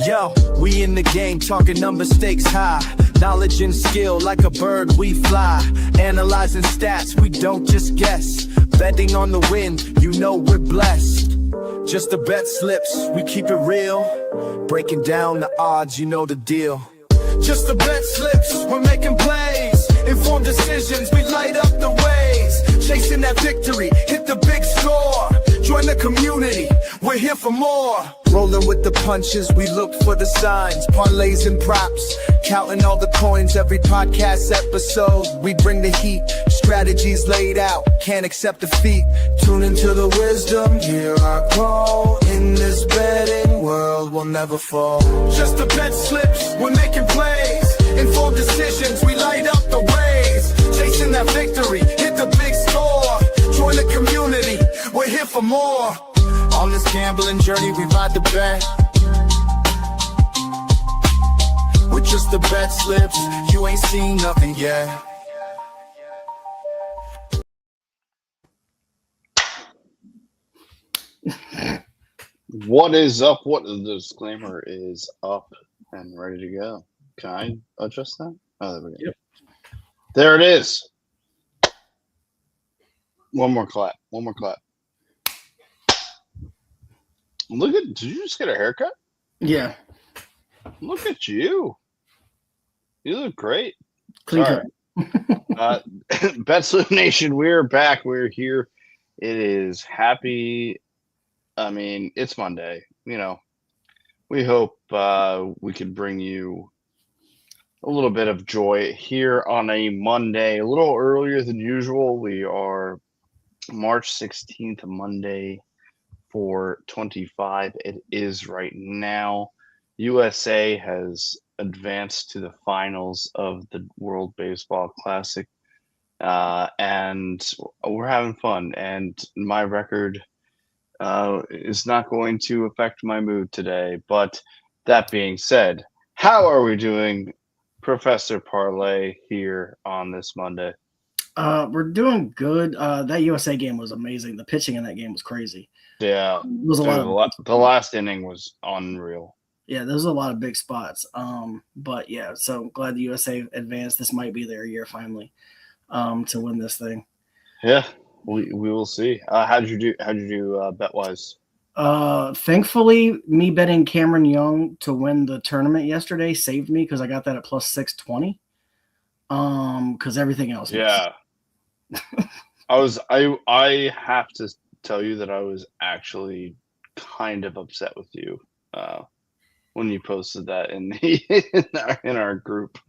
Yo, we in the game, talking number stakes high. Knowledge and skill, like a bird we fly. Analyzing stats, we don't just guess. Betting on the win, you know we're blessed. Just a bet slips, we keep it real. Breaking down the odds, you know the deal. Just a bet slips, we're making plays. Informed decisions, we light up the ways. Chasing that victory, hit the big score. Join the community, we're here for more. Rolling with the punches, we look for the signs. Parlays and props, counting all the coins. Every podcast episode, we bring the heat. Strategies laid out, can't accept defeat. Tune into the wisdom, hear our call. In this betting world, we'll never fall. Just a bet slips, we're making plays. Informed decisions, we light up the ways. Chasing that victory, hit the big score. Join the community, we're here for more. On this gambling journey, we ride the bet. With just the bet slips, you ain't seen nothing yet. What is up? What the disclaimer is up and ready to go. Can I adjust that? Oh, there we go. Yep. There it is. One more clap. One more clap. Look at, did you just get a haircut? Yeah. Look at you. You look great. Clean cut. Bet Slip Nation, we're back. We're here. It is happy. I mean, it's Monday. You know, we hope we can bring you a little bit of joy here on a Monday, a little earlier than usual. We are March 16th, Monday, 4:25. It is right now. USA has advanced to the finals of the World Baseball Classic, and we're having fun. And my record is not going to affect my mood today. But that being said, how are we doing, Professor Parlay, here on this Monday? We're doing good. That USA game was amazing. The pitching in that game was crazy. Yeah, It was a lot of the last inning was unreal. Yeah, there's a lot of big spots. But yeah, so glad the USA advanced. This might be their year finally, to win this thing. Yeah, we will see. How'd you do bet wise? Thankfully, me betting Cameron Young to win the tournament yesterday saved me because I got that at plus 620. Because everything else. Yeah. I have to tell you that I was actually kind of upset with you when you posted that in our group.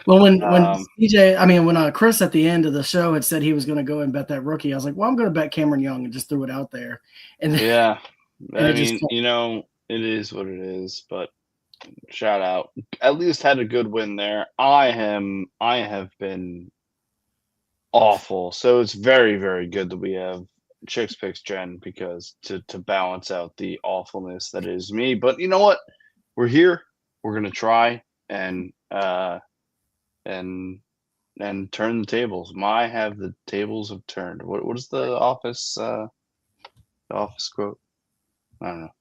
Well, when when Chris at the end of the show had said he was going to go and bet that rookie, I was like, well, I'm going to bet Cameron Young, and just threw it out there. And then, yeah, I mean, you know, it is what it is. But shout out, at least had a good win there. I have been awful, so it's very, very good that we have Chicks Picks Jen because to balance out the awfulness that is me. But you know what? We're here. We're gonna try and turn the tables. The tables have turned. What is the office quote? I don't know.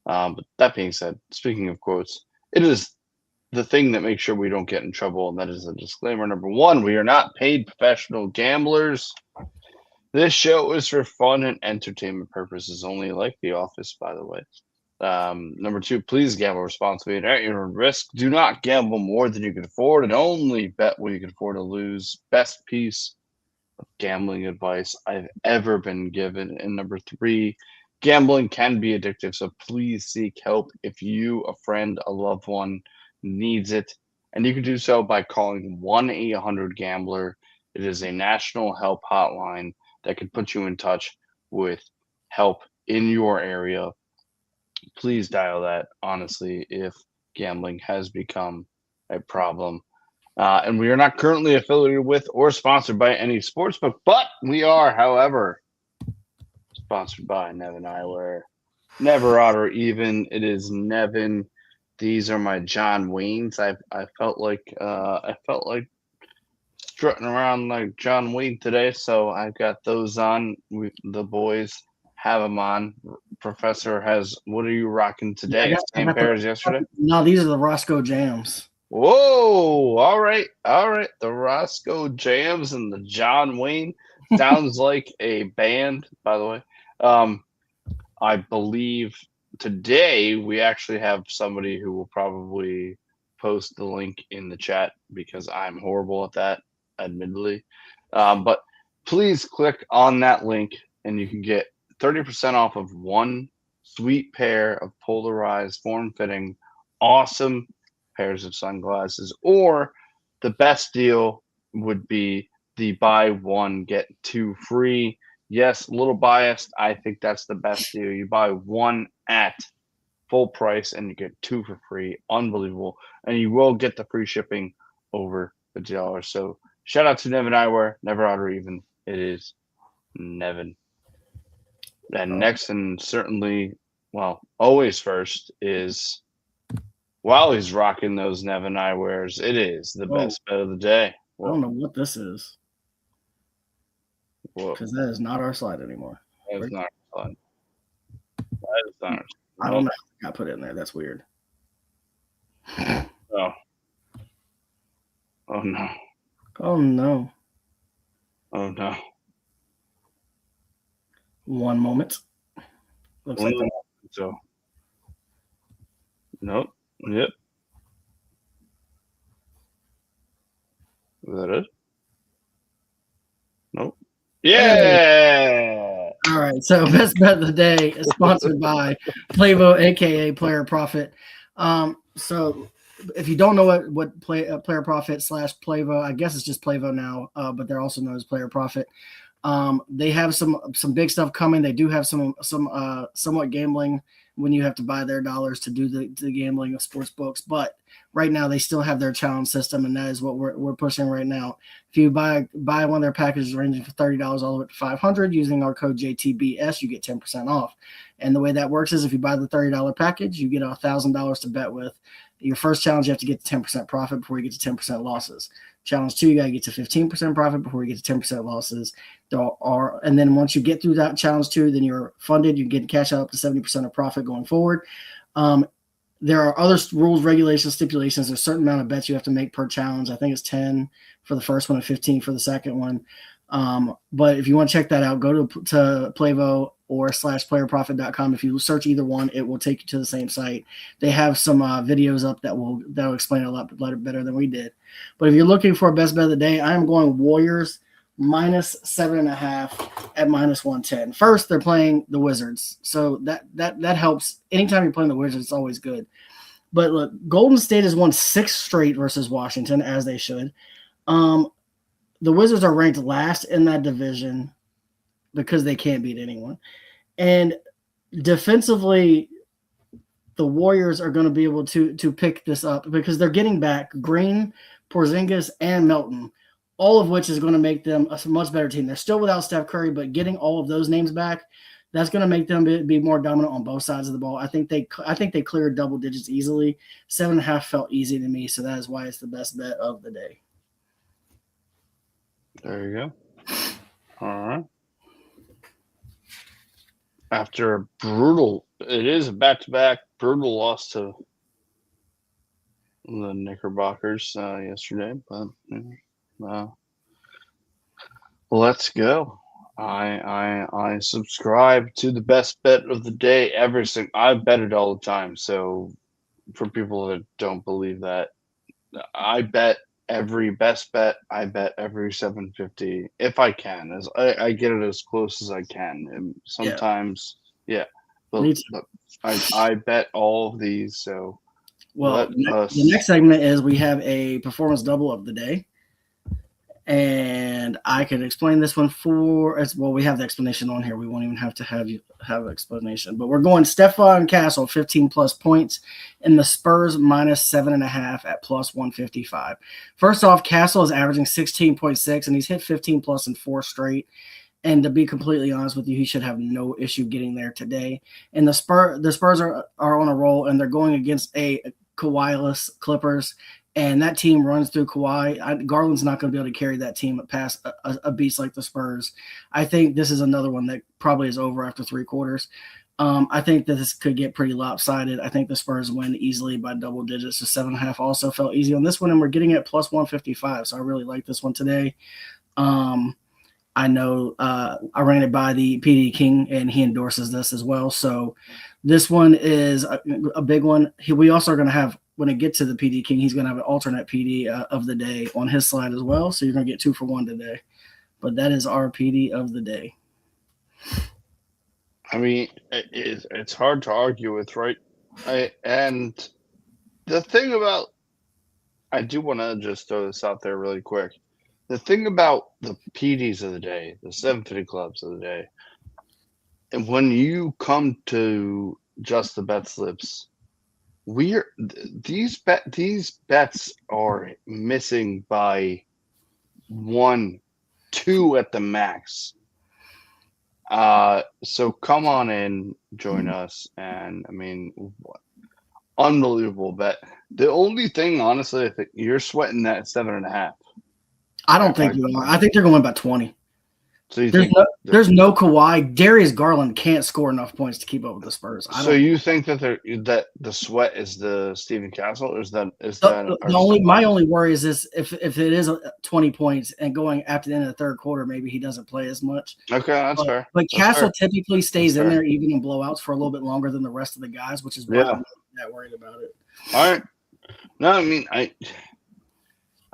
But that being said, speaking of quotes, it is the thing that makes sure we don't get in trouble, and that is a disclaimer number one. We are not paid professional gamblers. This show is for fun and entertainment purposes only, like The Office, by the way. Number two, please gamble responsibly and at your own risk. Do not gamble more than you can afford, and only bet what you can afford to lose. Best piece of gambling advice I've ever been given. And number three, gambling can be addictive, so please seek help if you, a friend, a loved one needs it. And you can do so by calling 1-800-GAMBLER. It is a national help hotline that can put you in touch with help in your area. Please dial that, honestly, if gambling has become a problem. And we are not currently affiliated with or sponsored by any sportsbook, but we are, however, sponsored by Nevin Eyewear. Never odd or even. It is Nevin. These are my John Waynes. I felt like strutting around like John Wayne today, so I've got those on. The boys have him on. Professor what are you rocking today? I Same got pair as yesterday? No, these are the Roscoe Jams. Whoa! All right. The Roscoe Jams and the John Wayne sounds like a band, by the way. I believe today we actually have somebody who will probably post the link in the chat because I'm horrible at that, admittedly. But please click on that link and you can get 30% off of one sweet pair of polarized, form-fitting, awesome pairs of sunglasses. Or the best deal would be the buy one, get two free. Yes, a little biased. I think that's the best deal. You buy one at full price and you get two for free. Unbelievable. And you will get the free shipping over $50. So shout out to Nevin Eyewear. Never odd or even. It is Nevin. And next, and certainly, well, always first is while he's rocking those Nevin Eyewears, it is the best bet of the day. I don't know what this is. Because that is not our slide anymore. That is not our slide. That is not our slide. I don't know how I put it in there. That's weird. Oh. Oh no. Oh no. Oh no. One moment. Looks like so. Nope. Yep. Is that it? Nope. Yeah. All right. So best bet of the day is sponsored by Plavo, aka Player Profit. So if you don't know what Player Profit / Plavo, I guess it's just Plavo now, but they're also known as Player Profit. They have some big stuff coming. They do have some somewhat gambling when you have to buy their dollars to do the gambling of sports books. But right now they still have their challenge system, and that is what we're pushing right now. If you buy one of their packages ranging from $30 all the way to $500 using our code JTBS, you get 10% off. And the way that works is if you buy the $30 package, you get $1,000 to bet with. Your first challenge, you have to get to 10% profit before you get to 10% losses. Challenge 2, you got to get to 15% profit before you get to 10% losses. And then once you get through that challenge 2, then you're funded. You get cash out up to 70% of profit going forward. There are other rules, regulations, stipulations. There's a certain amount of bets you have to make per challenge. I think it's 10 for the first one and 15 for the second one. But if you want to check that out, go to Plavo or /playerprofit.com. If you search either one, it will take you to the same site. They have some videos up that'll explain it a lot better than we did. But if you're looking for a best bet of the day, I am going Warriors -7.5 at -110. First, they're playing the Wizards, so that helps. Anytime you're playing the Wizards, it's always good. But look, Golden State has won 6 straight versus Washington, as they should. The Wizards are ranked last in that division because they can't beat anyone. And defensively, the Warriors are going to be able to pick this up because they're getting back Green, Porzingis, and Melton, all of which is going to make them a much better team. They're still without Steph Curry, but getting all of those names back, that's going to make them be more dominant on both sides of the ball. I think they cleared double digits easily. 7.5 felt easy to me, so that is why it's the best bet of the day. There you go. All right. After a it is a back-to-back brutal loss to the Knickerbockers yesterday, but let's go. I subscribe to the best bet of the day I bet it all the time. So for people that don't believe that, I bet every best bet. I bet every 750 if I can. As I get it as close as I can. And sometimes, But I bet all of these. So the next segment is we have a performance double of the day. And I can explain this one we have the explanation on here. We won't even have to have an explanation. But we're going Stephon Castle, 15+ points, and the Spurs -7.5 at +155. First off, Castle is averaging 16.6, and he's hit 15+ in 4 straight. And to be completely honest with you, he should have no issue getting there today. And the Spurs are on a roll, and they're going against a Kawhi-less Clippers. and that team runs through Kawhi. Garland's not going to be able to carry that team past a beast like the Spurs. I think this is another one that probably is over after 3 quarters. I think that this could get pretty lopsided. I think the Spurs win easily by double digits. So 7.5 also felt easy on this one, and we're getting it plus 155. So I really like this one today. I know I ran it by the PD King, and he endorses this as well. So this one is a big one. We also are going to have, when it gets to the PD King, he's going to have an alternate PD of the day on his slide as well. So you're going to get 2 for 1 today. But that is our PD of the day. I mean, it's hard to argue with, right? And the thing about, I do want to just throw this out there really quick. The thing about the PDs of the day, the 750 clubs of the day, and when you come to just the bet slips, these bets are missing by 1, 2 at the max. So come on in, join us, and I mean, unbelievable bet. The only thing, honestly, I think you're sweating that 7.5. I don't think you are. I think they're going about 20. So there's no Kawhi. Darius Garland can't score enough points to keep up with the Spurs. So you think that that the sweat is the Stephen Castle, or my only worry is this: if it is 20 points and going after the end of the third quarter, maybe he doesn't play as much. Okay, that's fair. But Castle typically stays in there even in blowouts for a little bit longer than the rest of the guys, which is why I'm not that worried about it. All right. No, I mean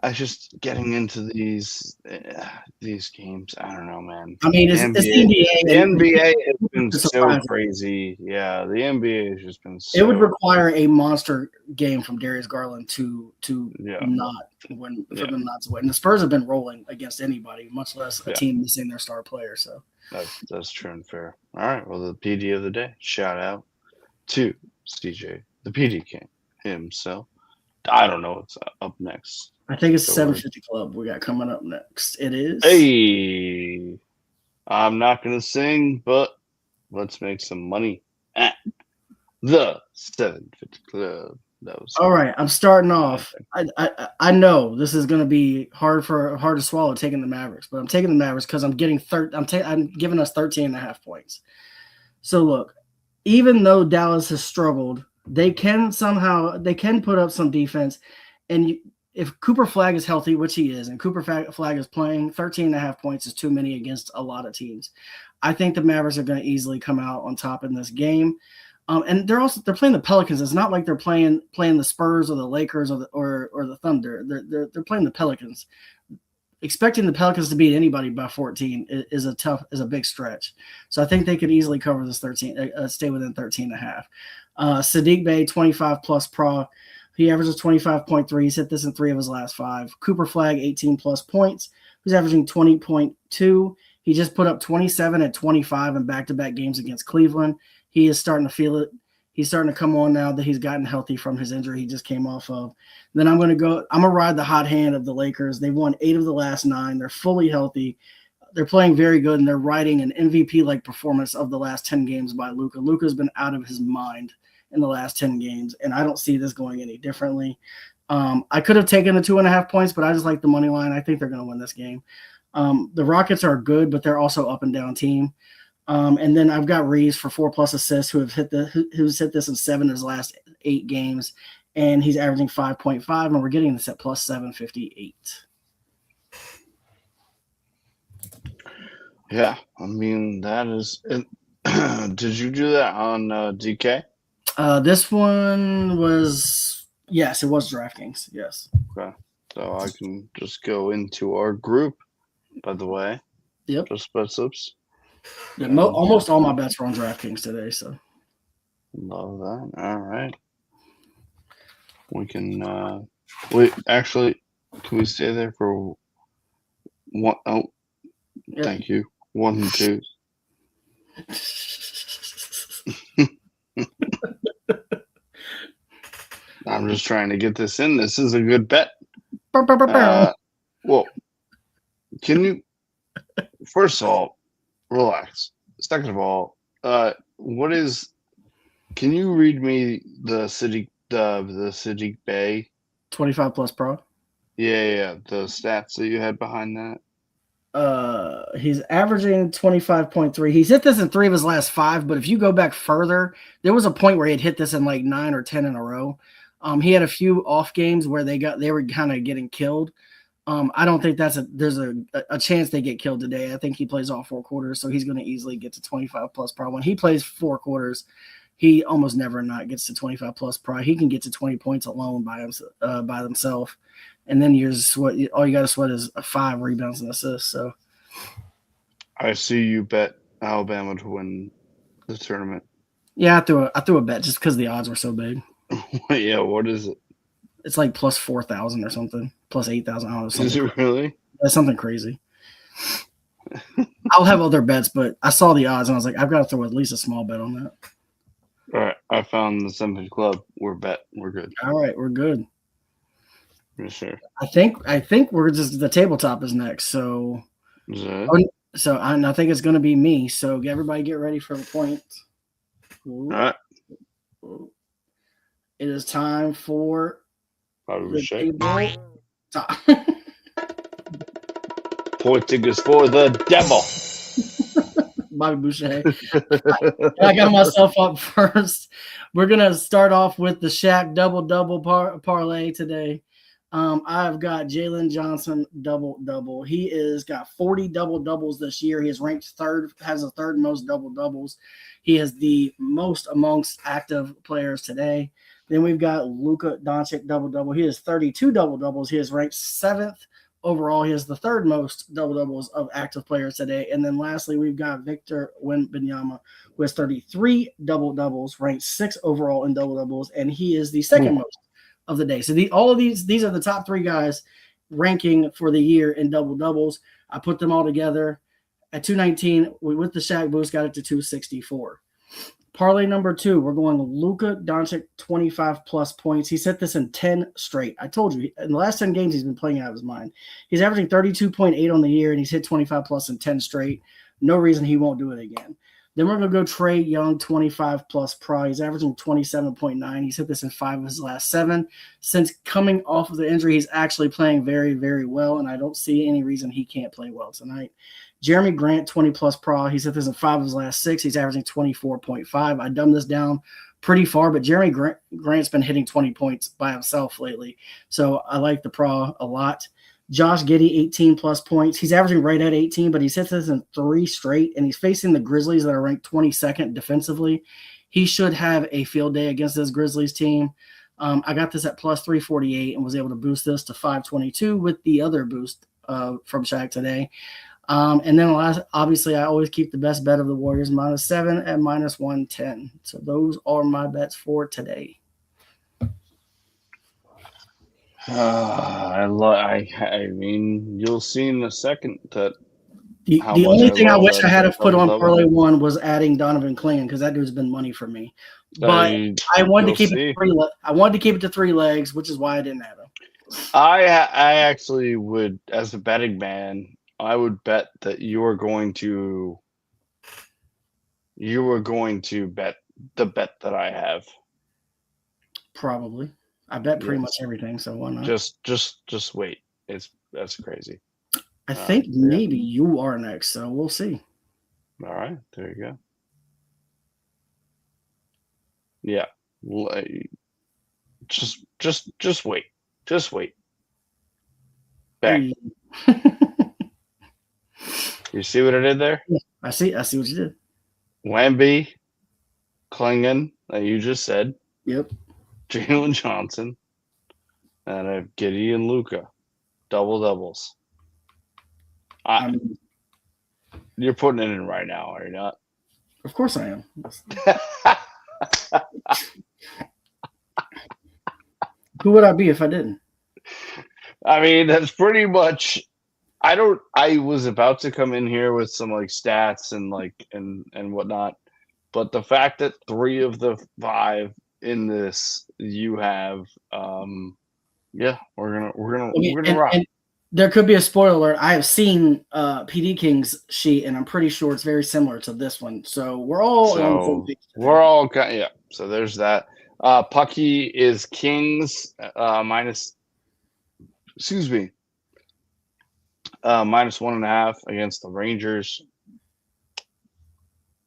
I just getting into these games. I don't know, man. I mean, it's the NBA. The NBA has been so crazy. Yeah, the NBA has just been. It would require a monster game from Darius Garland to not win for them not to win. And the Spurs have been rolling against anybody, much less a team missing their star player. So that's true and fair. All right. Well, the PD of the day. Shout out to CJ, the PD King himself. I don't know what's up next. I think it's 750 Club we got coming up next. It is. Hey, I'm not going to sing, but let's make some money at the 750 Club. That was all right. I'm starting off. I know this is going to be hard to swallow taking the Mavericks, but I'm taking the Mavericks because I'm getting I'm giving us 13.5 points. So look, even though Dallas has struggled, they can put up some defense, and if Cooper Flag is healthy, which he is, and Cooper Flag is playing, 13.5 points is too many against a lot of teams. I think the Mavericks are going to easily come out on top in this game. And they're playing the Pelicans. It's not like they're playing the Spurs or the Lakers or the Thunder. They're playing the Pelicans. Expecting the Pelicans to beat anybody by 14 is a big stretch. So I think they could easily cover this 13, stay within 13.5. Saddiq Bey, 25 plus pro. He averages 25.3. He's hit this in 3 of his last 5. Cooper Flag, 18 plus points. He's averaging 20.2. He just put up 27 and 25 in back-to-back games against Cleveland. He is starting to feel it. He's starting to come on now that he's gotten healthy from his injury he just came off of. Then I'm going to ride the hot hand of the Lakers. They've won 8 of the last 9. They're fully healthy. They're playing very good, and they're riding an MVP-like performance of the last 10 games by Luka. Luka's been out of his mind in the last 10 games, and I don't see this going any differently. I could have taken the 2.5 points, but I just like the money line. I think they're going to win this game. The Rockets are good, but they're also up and down team. And then I've got Reeves for 4+ assists who's hit this in 7 of his last 8 games, and he's averaging 5.5, and we're getting this at plus 758. Yeah, I mean that is. Did you do that on DK? This one was it was DraftKings. Yes. Okay, so I can just go into our group. By the way, yep. Just bet slips. Yeah, almost all my bets were on DraftKings today. So love that. All right, we can. Wait, actually, can we stay there for one? Oh, yep. Thank you. 1 and 2. I'm just trying to get this in. This is a good bet. Well, can you? First of all, relax. Second of all, can you read me the Saddiq Bey 25 plus pro. Yeah. The stats that you had behind that. He's averaging 25.3. He's hit this in 3 of his last 5, but if you go back further, there was a point where he had hit this in like 9 or 10 in a row. He had a few off games where they were kind of getting killed. I don't think there's a chance they get killed today. I think he plays all 4 quarters, so he's going to easily get to 25 plus pro. When he plays 4 quarters, he almost never not gets to 25 plus pro. He can get to 20 points alone by himself. And then all you got to sweat is 5 rebounds and assists. So I see you bet Alabama to win the tournament. Yeah, I threw a bet just because the odds were so big. Yeah, what is it? It's like plus 4,000 or something, plus 8,000. I don't know. Is it really? That's something crazy. I'll have other bets, but I saw the odds and I was like, I've got to throw at least a small bet on that. All right, I found the Simpson Club. We're good. All right, we're good. Yes, sir. I think we're just the tabletop is next. So, Is that it? I think it's going to be me. So everybody get ready for the point. All right. It is time for Bobby the Boucher. table. Pointing is for the devil. Bobby Boucher. I got myself up first. We're gonna start off with the Shaq double parlay today. I've got Jalen Johnson double. He is got 40 double doubles this year. He is ranked third, has the third most double doubles. He has the most amongst active players today. Then we've got Luka Doncic double. He has 32 double doubles. He is ranked 7th overall. He has the third most double doubles of active players today. And then lastly, we've got Victor Wembanyama, who has 33 double doubles, ranked 6th overall in double doubles, and he is the second most of the day. So all of these are the top 3 guys ranking for the year in double doubles. I put them all together at 219. With the Shaq boost, got it to 264. Parlay number 2, we're going Luka Doncic 25 plus points. He's hit this in 10 straight. I told you, in the last 10 games, he's been playing out of his mind. He's averaging 32.8 on the year, and he's hit 25 plus in 10 straight. No reason he won't do it again. Then we're going to go Trae Young 25 plus pro. He's averaging 27.9. He's hit this in 5 of his last 7. Since coming off of the injury, he's actually playing very, very well, and I don't see any reason he can't play well tonight. Jeremy Grant, 20 plus pro. He's hit this in 5 of his last 6. He's averaging 24.5. I dumbed this down pretty far, but Jeremy Grant's been hitting 20 points by himself lately. So I like the pro a lot. Josh Giddey, 18 plus points. He's averaging right at 18, but he's hit this in 3 straight, and he's facing the Grizzlies that are ranked 22nd defensively. He should have a field day against this Grizzlies team. I got this at plus 348 and was able to boost this to 522 with the other boost from Shaq today. And then obviously, I always keep the best bet of the Warriors, -7 at -110. So those are my bets for today. I mean, you'll see in a second that the only thing I wish I had to put on parlay 1 was adding Donovan Clingan because that dude's been money for me. But I wanted to keep it 3. I wanted to keep it to 3 legs, which is why I didn't have him. I actually would, as a betting man, I would bet that you were going to bet the bet that I have. Probably. I bet pretty much everything, so why not? Just wait. That's crazy. I think maybe you are next, so we'll see. All right, there you go. Yeah. Just wait. Just wait. Back. You see what I did there? Yeah, I see what you did. Wemby, Clingan, that you just said. Yep. Jalen Johnson, and I have Giddey and Luka. Double doubles. You're putting it in right now, are you not? Of course I am. Who would I be if I didn't? I mean, that's pretty much. I was about to come in here with some like stats and whatnot, but the fact that 3 of the 5 in this you have, we're gonna rock. And there could be a spoiler alert. I have seen PD King's sheet, and I'm pretty sure it's very similar to this one. So we're all So there's that. Pucky is Kings excuse me, -1.5 against the Rangers.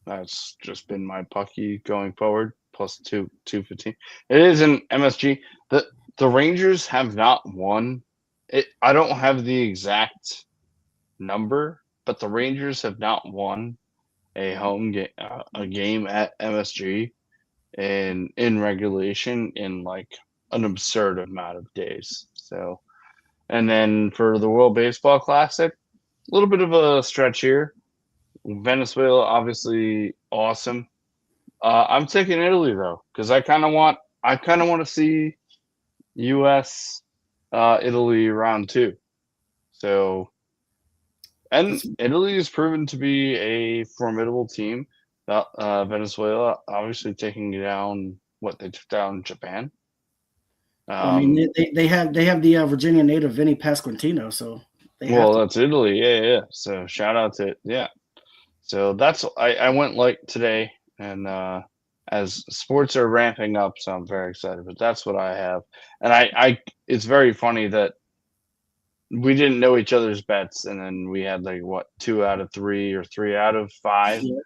That's just been my pucky going forward. Plus 215. It is an MSG. The Rangers have not won. I don't have the exact number, but the Rangers have not won a home game, a game at MSG in regulation in like an absurd amount of days. So, and then for the World Baseball Classic, a little bit of a stretch here. Venezuela, obviously awesome. I'm taking Italy though, because I kind of want to see U.S. Italy round 2. So, and Italy has proven to be a formidable team. Venezuela obviously taking down what they took down Japan. I mean, they have the Virginia native Vinny Pasquantino, so that's Italy, yeah. So shout out to So that's I went like today, and as sports are ramping up, so I'm very excited. But that's what I have, and I it's very funny that we didn't know each other's bets, and then we had like what 2 out of 3 or 3 out of 5. Yeah.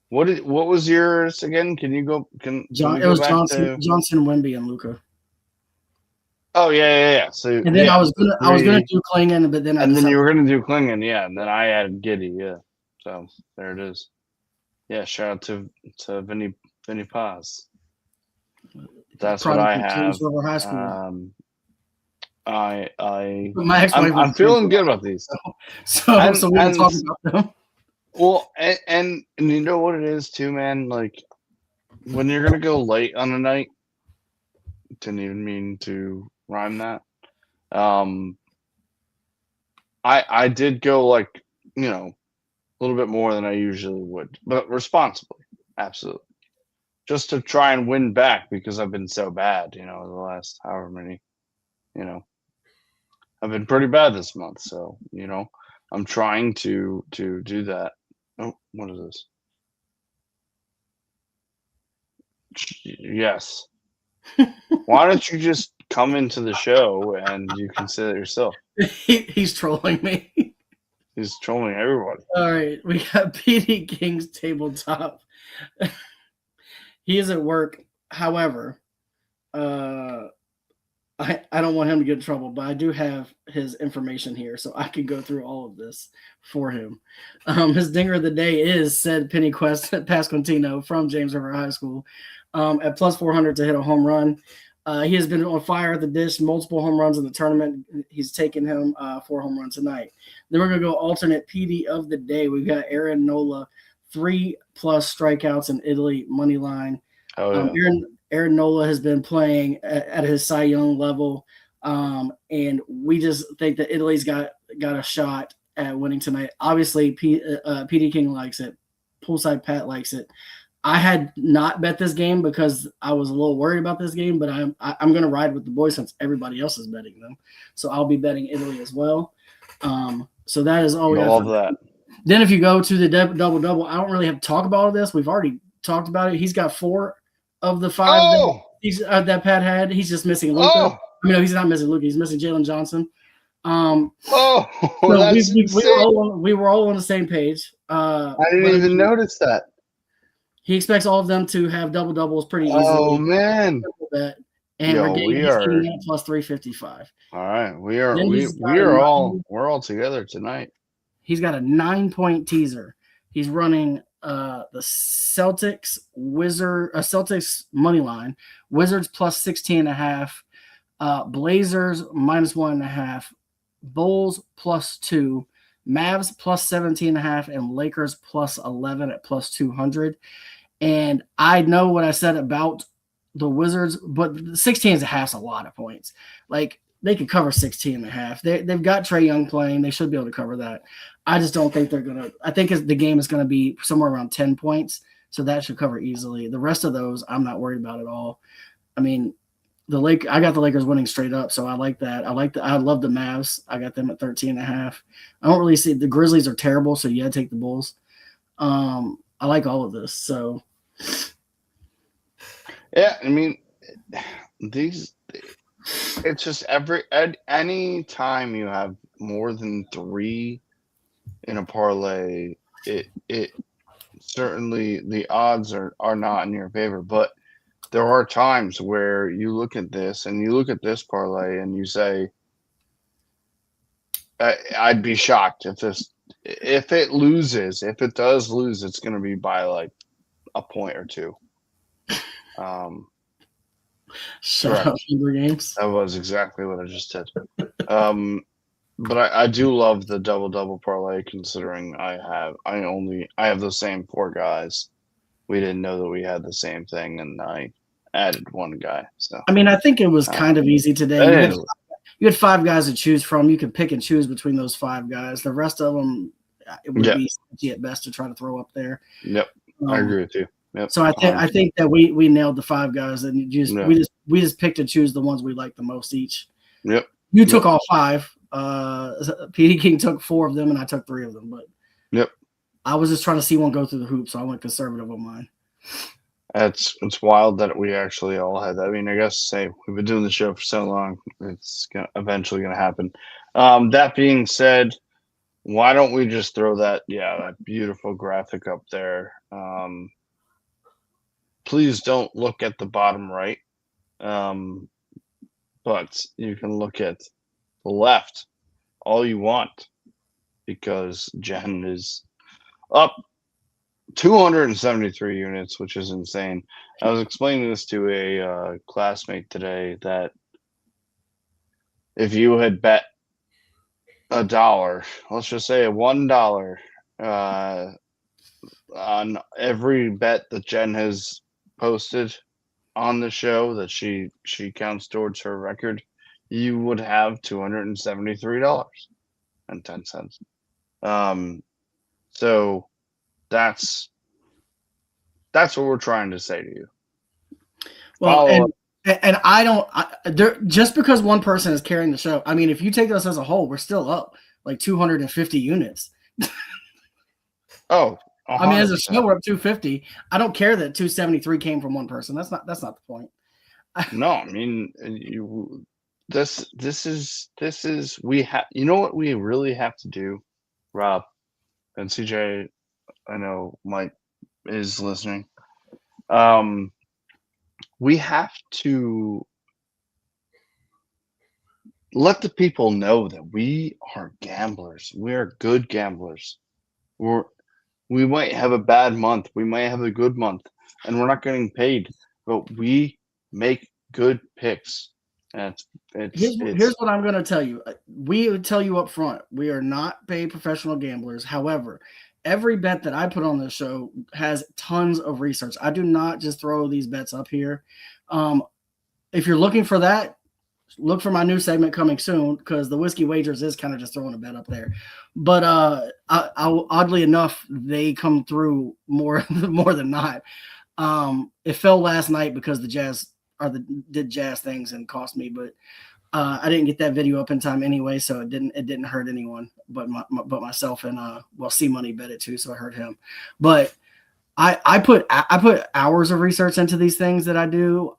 What was yours again? Can you go? It was Johnson, Wemby, and Luka. Oh yeah. So and then I was gonna do Klingon, but then you were gonna do Klingon, yeah, and then I added Giddy, yeah. So there it is. Yeah, shout out to Vinny Paz. That's what I have. High School. I'm feeling good about these. So we can talk about them. Well, and you know what it is too, man. Like when you're gonna go late on a night, didn't even mean to rhyme that. I did go like a little bit more than I usually would, but responsibly, absolutely, just to try and win back because I've been so bad. The last however many, I've been pretty bad this month, so I'm trying to do that. Oh, what is this? Yes. Why don't you just come into the show and you can say that yourself? He's trolling me. He's trolling everybody. All right, we got PD King's tabletop. He is at work. However, I don't want him to get in trouble, but I do have his information here, so I can go through all of this for him. His dinger of the day is said Penny Quest Pasquantino from James River High School at plus 400 to hit a home run. He has been on fire at the dish, multiple home runs in the tournament. He's taken him 4 home runs tonight. Then we're going to go alternate PD of the day. We've got Aaron Nola, 3+ strikeouts in Italy, money line. Oh, yeah. Aaron Nola has been playing at his Cy Young level, and we just think that Italy's got a shot at winning tonight. Obviously, PD King likes it. Poolside Pat likes it. I had not bet this game because I was a little worried about this game, but I'm going to ride with the boys since everybody else is betting them. So I'll be betting Italy as well. So that is all we have. Love that. Then if you go to the double-double, I don't really have to talk about this. We've already talked about it. He's got 4 of the 5 that Pat had. He's just missing Luka. Oh. I mean, no, he's not missing Luka. He's missing Jalen Johnson. So we were all on the same page. I didn't even notice that. He expects all of them to have double-doubles pretty easily. Oh, man. And we're getting plus 355. All right. We're all together tonight. He's got a 9-point teaser. He's running the Celtics money line, Wizards plus 16.5, Blazers minus 1.5, Bulls plus 2, Mavs plus 17.5, and Lakers plus 11 at plus 200. And I know what I said about the Wizards, but 16.5 is a lot of points. Like they could cover 16.5. They've got Trae Young playing. They should be able to cover that. I just don't think they're going to – I think the game is going to be somewhere around 10 points, so that should cover easily. The rest of those I'm not worried about at all. I mean, I got the Lakers winning straight up, so I like that. I love the Mavs. I got them at 13.5. I don't really see – the Grizzlies are terrible, so you got to take the Bulls. I like all of this, so – yeah, I mean, these It's just any time you have more than 3 in a parlay, it certainly the odds are not in your favor. But there are times where you look at this and you look at this parlay and you say, I'd be shocked if it loses. If it does lose, it's going to be by like a point or 2. Shout out Hunger Games. That was exactly what I just did. But I do love the double parlay, considering I have the same 4 guys. We didn't know that we had the same thing, and I added 1 guy. So I mean, I think it was kind of easy today. You had 5 guys to choose from. You could pick and choose between those 5 guys. The rest of them, it would be sketchy at best to try to throw up there. Yep, I agree with you. Yep. So I think that we nailed the 5 guys, and we just picked and choose the ones we like the most each. Yep. You took all 5. PD King took 4 of them, and I took 3 of them. But I was just trying to see one go through the hoop, so I went conservative on mine. It's wild that we actually all had that. I mean, I guess we've been doing the show for so long, it's eventually going to happen. That being said, why don't we just throw that beautiful graphic up there? Please don't look at the bottom right, but you can look at the left all you want, because Jen is up 273 units, which is insane. I was explaining this to a classmate today, that if you had bet $1, let's just say $1, on every bet that Jen has posted on the show that she counts towards her record, you would have $273.10. So that's what we're trying to say to you. Well, and I don't just because one person is carrying the show. I mean, if you take us as a whole, we're still up like 250 units. Oh, 100%. I mean, as a show, we're up 250. I don't care that 273 came from one person. That's not the point. No, I mean, this is we have. You know what we really have to do, Rob and CJ. I know Mike is listening. We have to let the people know that we are gamblers. We are good gamblers. We might have a bad month. We might have a good month, and we're not getting paid, but we make good picks. And here's what I'm going to tell you. We would tell you up front, we are not paid professional gamblers. However, every bet that I put on the show has tons of research. I do not just throw these bets up here. If you're looking for that, look for my new segment coming soon, because the Whiskey Wagers is kind of just throwing a bet up there. But oddly enough, they come through more than not. It fell last night because the Jazz did Jazz things and cost me, but I didn't get that video up in time anyway, so it didn't hurt anyone but myself, and C Money bet it too, so I hurt him. But I put hours of research into these things that I do.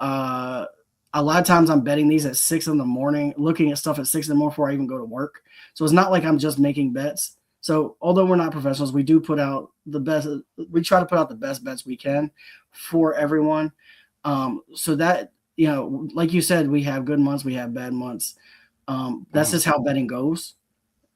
A lot of times I'm betting these at 6 a.m, looking at stuff at 6 a.m. before I even go to work. So it's not like I'm just making bets. So although we're not professionals, we do put out the best. We try to put out the best bets we can for everyone. So that, like you said, we have good months, we have bad months. That's just how betting goes.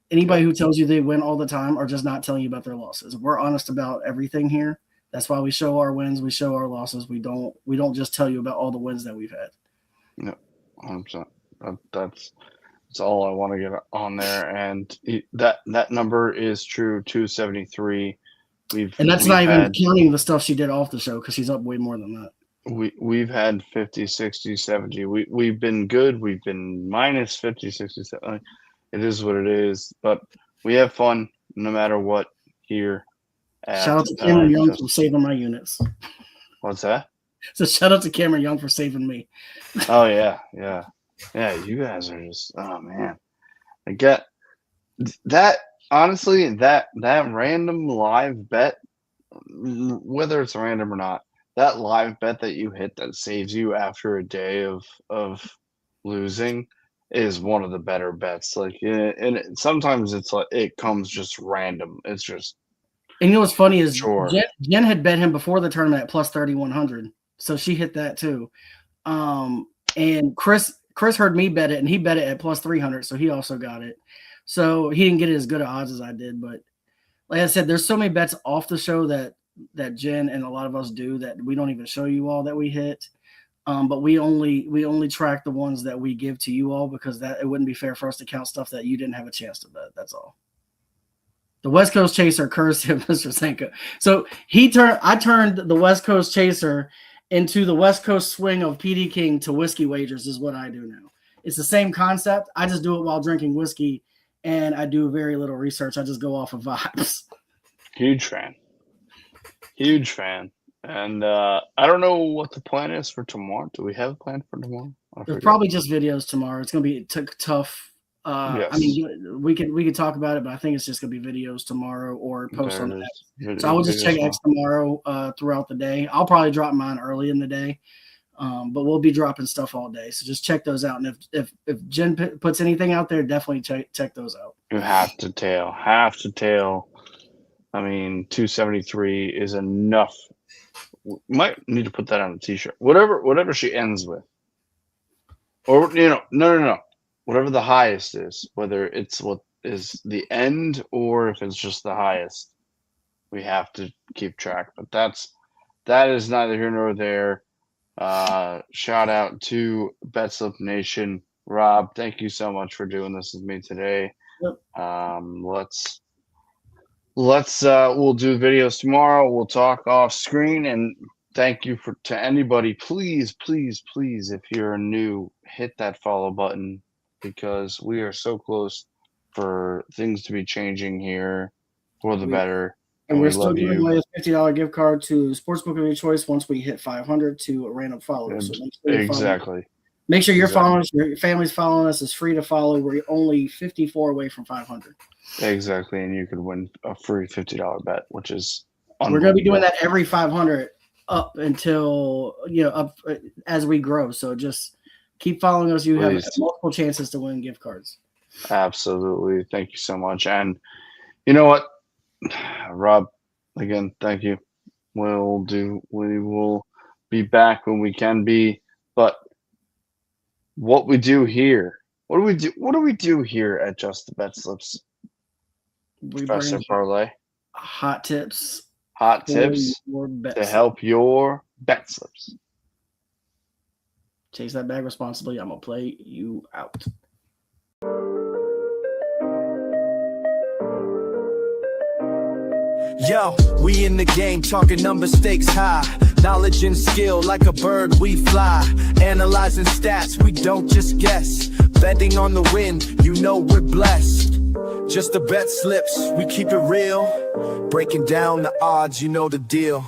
Anybody who tells you they win all the time are just not telling you about their losses. We're honest about everything here. That's why we show our wins, we show our losses. We don't just tell you about all the wins that we've had. No, 100%. That's all I want to get on there. And that number is true, 273. And that's not even counting the stuff she did off the show, because she's up way more than that. We've had 50, 60, 70. We've been good. We've been minus 50, 60, 70. It is what it is. But we have fun no matter what here. Shout out to Cameron Young for saving my units. What's that? So shout out to Cameron Young for saving me. Oh, yeah. You guys are just, oh, man. I get that. Honestly, that random live bet, whether it's random or not, that live bet that you hit that saves you after a day of losing is one of the better bets. Like, and sometimes it's like it comes just random. It's just. And you know what's funny is Sure. Jen had bet him before the tournament at plus 3,100, so she hit that too. And Chris heard me bet it, and he bet it at plus 300, so he also got it. So he didn't get it as good odds as I did, but like I said, there's so many bets off the show that Jen and a lot of us do that we don't even show you all that we hit. But we only track the ones that we give to you all because that it wouldn't be fair for us to count stuff that you didn't have a chance to bet. That's all. The West Coast Chaser cursed him, Mr. Senka. So I turned the West Coast Chaser into the West Coast swing of PD King to whiskey wagers is what I do now. It's the same concept. I just do it while drinking whiskey, and I do very little research. I just go off of vibes. Huge fan. And I don't know what the plan is for tomorrow. Do we have a plan for tomorrow? There's probably just videos tomorrow. It's going to be tough. Yes. I mean, we could talk about it, but I think it's just going to be videos tomorrow or post on the X. So I will just check X tomorrow throughout the day. I'll probably drop mine early in the day, but we'll be dropping stuff all day. So just check those out. And if Jen puts anything out there, definitely check those out. You have to tail. I mean, 273 is enough. Might need to put that on a t-shirt. Whatever she ends with. Or, no. Whatever the highest is, whether it's what is the end or if it's just the highest, we have to keep track. But that is neither here nor there. Shout out to BetSlip Nation. Rob, thank you so much for doing this with me today. Yep. We'll do videos tomorrow. We'll talk off screen, and thank you to anybody. Please, if you're new, hit that follow button because we are so close for things to be changing here for the better. And we're still giving away a $50 gift card to Sportsbook of your choice once we hit 500 to a random follower. So exactly. Make sure you're following us. Your family's following us. It's free to follow. We're only 54 away from 500. Exactly, and you could win a free $50 bet, which is we're going to be doing that every 500 up until up as we grow. So just keep following us. You have multiple chances to win gift cards. Absolutely, thank you so much. And you know what, Rob? Again, thank you. We will be back when we can be, but. What we do here? What do we do here at Just the Bet Slips? Professor Parlay. Hot tips to help your bet slips. Chase that bag responsibly. I'm gonna play you out. Yo, we in the game, talking number stakes high. Knowledge and skill, like a bird we fly. Analyzing stats, we don't just guess. Betting on the win, we're blessed. Just the bet slips, we keep it real. Breaking down the odds, the deal.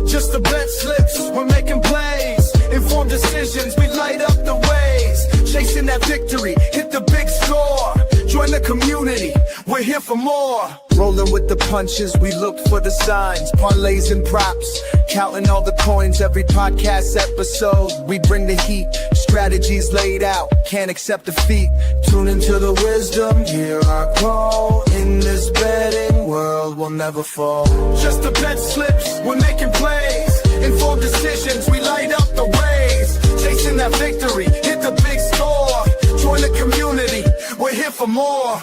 Just the bet slips, we're making plays. Informed decisions, we light up the ways. Chasing that victory, hit the big score. Join the community, we're here for more. Rolling with the punches, we look for the signs. Parlays and props, counting all the coins. Every podcast episode, we bring the heat. Strategies laid out, can't accept defeat. Tune into the wisdom, hear our call. In this betting world, we'll never fall. Just the bet slips, we're making plays. Informed decisions, we light up the ways. Chasing that victory, hit the big score. Join the community, we're here for more.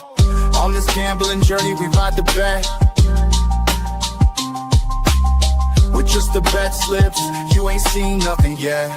On this gambling journey, we ride the bet. With just the bet slips, you ain't seen nothing yet.